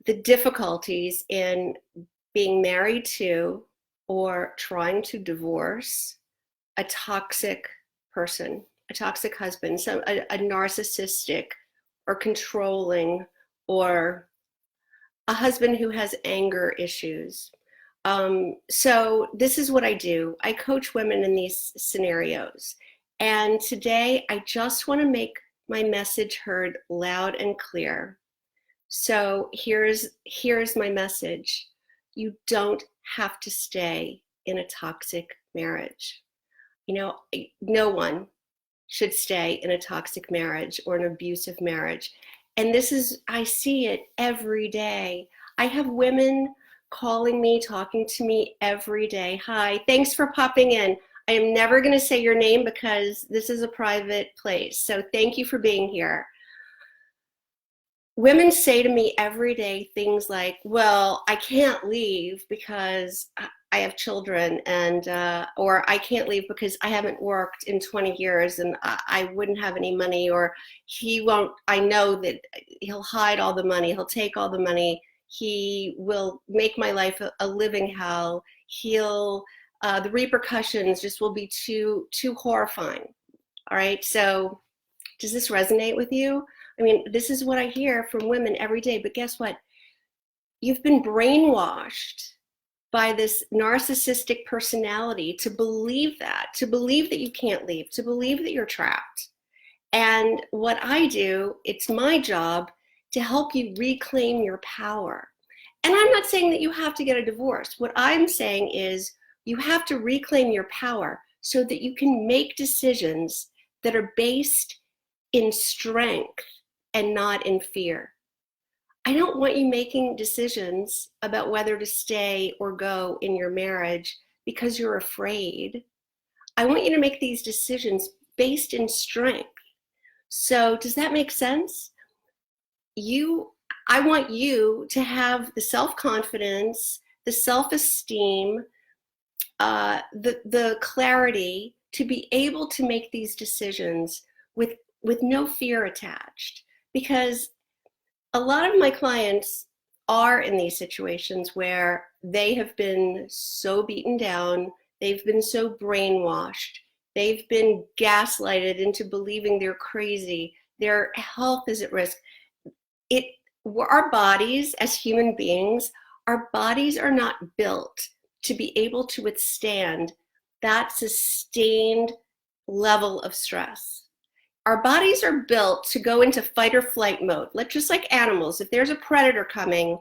the difficulties in being married to or trying to divorce a toxic person, a toxic husband, a narcissistic or controlling, or a husband who has anger issues. So this is what I do. I coach women in these scenarios. And today I just want to make my message heard loud and clear. So here's my message. You don't have to stay in a toxic marriage. You know, no one should stay in a toxic marriage or an abusive marriage. And I see it every day. I have women calling me, talking to me every day. Hi, thanks for popping in. I am never going to say your name because this is a private place. So thank you for being here. Women say to me every day things like, well, I can't leave because I have children, and or I can't leave because I haven't worked in 20 years and I wouldn't have any money, or he won't, I know that he'll hide all the money, he'll take all the money, he will make my life a living hell, the repercussions just will be too horrifying. All right, so does this resonate with you? I mean, this is what I hear from women every day, but guess what? You've been brainwashed by this narcissistic personality to believe that you can't leave, to believe that you're trapped. And what I do, it's my job to help you reclaim your power. And I'm not saying that you have to get a divorce. What I'm saying is you have to reclaim your power so that you can make decisions that are based in strength and not in fear. I don't want you making decisions about whether to stay or go in your marriage because you're afraid. I want you to make these decisions based in strength. So does that make sense? I want you to have the self-confidence, the self-esteem, the clarity to be able to make these decisions with no fear attached. Because a lot of my clients are in these situations where they have been so beaten down, they've been so brainwashed, they've been gaslighted into believing they're crazy, their health is at risk. Our bodies as human beings, our bodies are not built to be able to withstand that sustained level of stress. Our bodies are built to go into fight or flight mode. Just like animals, if there's a predator coming,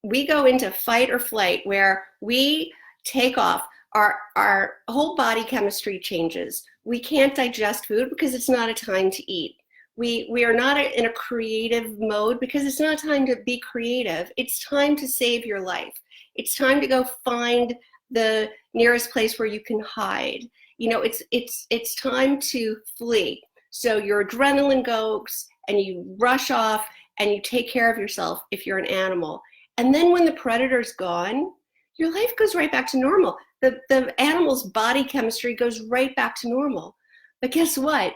we go into fight or flight where we take off. Our whole body chemistry changes. We can't digest food because it's not a time to eat. We are not in a creative mode because it's not time to be creative. It's time to save your life. It's time to go find the nearest place where you can hide. You know, it's time to flee. So your adrenaline goes and you rush off and you take care of yourself if you're an animal. And then when the predator's gone, your life goes right back to normal. The animal's body chemistry goes right back to normal. But guess what?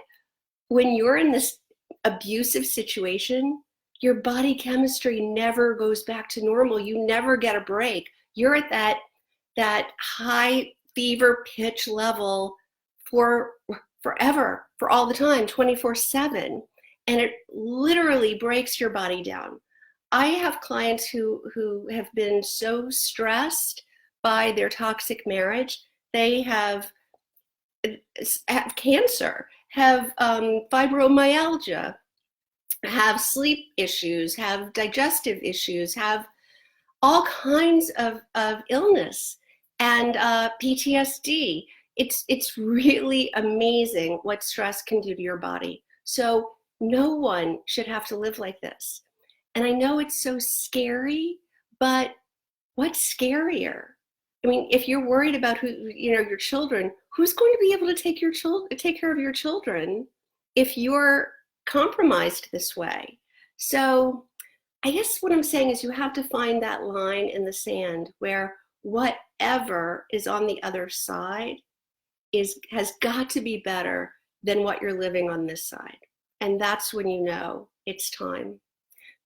When you're in this abusive situation, your body chemistry never goes back to normal. You never get a break. You're at that high fever pitch level for forever, for all the time, 24/7. And it literally breaks your body down. I have clients who have been so stressed by their toxic marriage, they have cancer, have fibromyalgia, have sleep issues, have digestive issues, have all kinds of illness and PTSD. It's really amazing what stress can do to your body. So no one should have to live like this. And I know it's so scary, but what's scarier? I mean, if you're worried about your children, who's going to be able to take care of your children if you're compromised this way? So I guess what I'm saying is you have to find that line in the sand where whatever is on the other side has got to be better than what you're living on this side. And that's when you know it's time.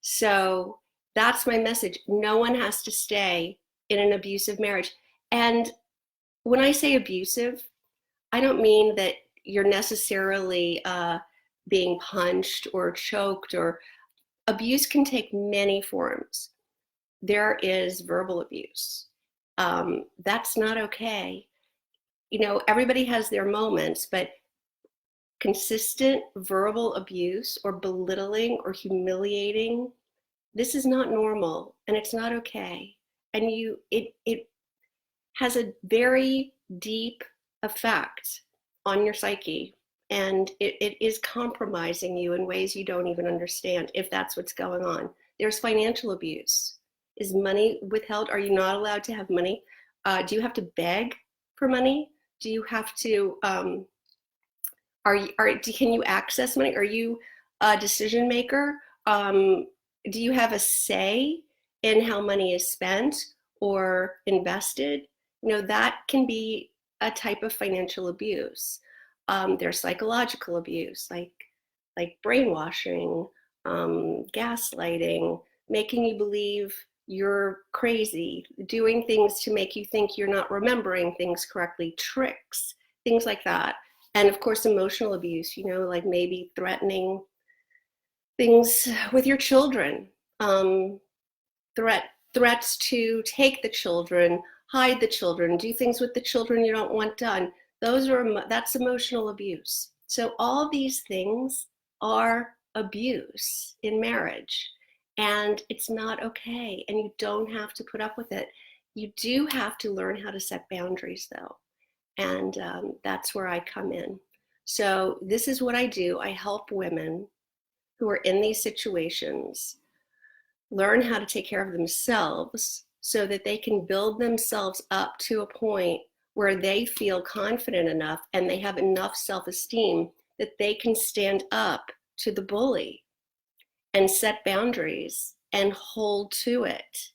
So that's my message. No one has to stay in an abusive marriage. And when I say abusive, I don't mean that you're necessarily being punched or choked, or abuse can take many forms. There is verbal abuse. That's not okay. You know, everybody has their moments, but consistent verbal abuse or belittling or humiliating, this is not normal and it's not okay. And it has a very deep effect on your psyche, and it is compromising you in ways you don't even understand if that's what's going on. There's financial abuse. Is money withheld? Are you not allowed to have money? Do you have to beg for money? Do you have to can you access money? Are you a decision maker? Do you have a say in how money is spent or invested? You know, that can be a type of financial abuse. There's psychological abuse, like brainwashing, gaslighting, making you believe you're crazy, doing things to make you think you're not remembering things correctly, tricks, things like that. And of course, emotional abuse, you know, like maybe threatening things with your children, threats to take the children, hide the children, do things with the children you don't want done. That's emotional abuse. So all these things are abuse in marriage, and it's not okay, and you don't have to put up with it. You do have to learn how to set boundaries, though, and that's where I come in. So this is what I do. I help women who are in these situations learn how to take care of themselves so that they can build themselves up to a point where they feel confident enough and they have enough self-esteem that they can stand up to the bully and set boundaries and hold to it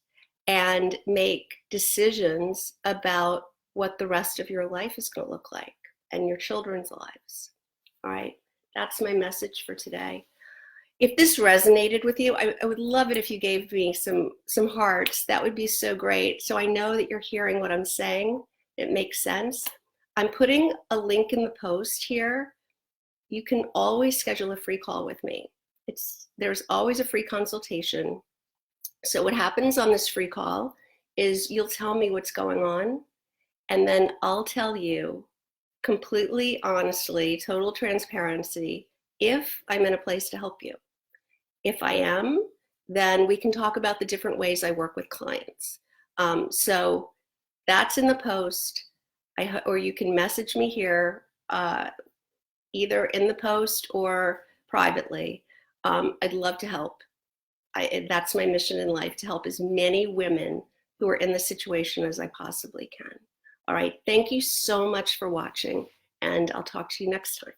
and make decisions about what the rest of your life is going to look like and your children's lives. All right, that's my message for today. If this resonated with you, I would love it if you gave me some hearts. That would be so great. So I know that you're hearing what I'm saying. It makes sense. I'm putting a link in the post here. You can always schedule a free call with me. There's always a free consultation. So what happens on this free call is you'll tell me what's going on, and then I'll tell you completely honestly, total transparency, if I'm in a place to help you. If I am, then we can talk about the different ways I work with clients. So that's in the post, or you can message me here, either in the post or privately. I'd love to help. That's my mission in life, to help as many women who are in the situation as I possibly can. All right, thank you so much for watching, and I'll talk to you next time.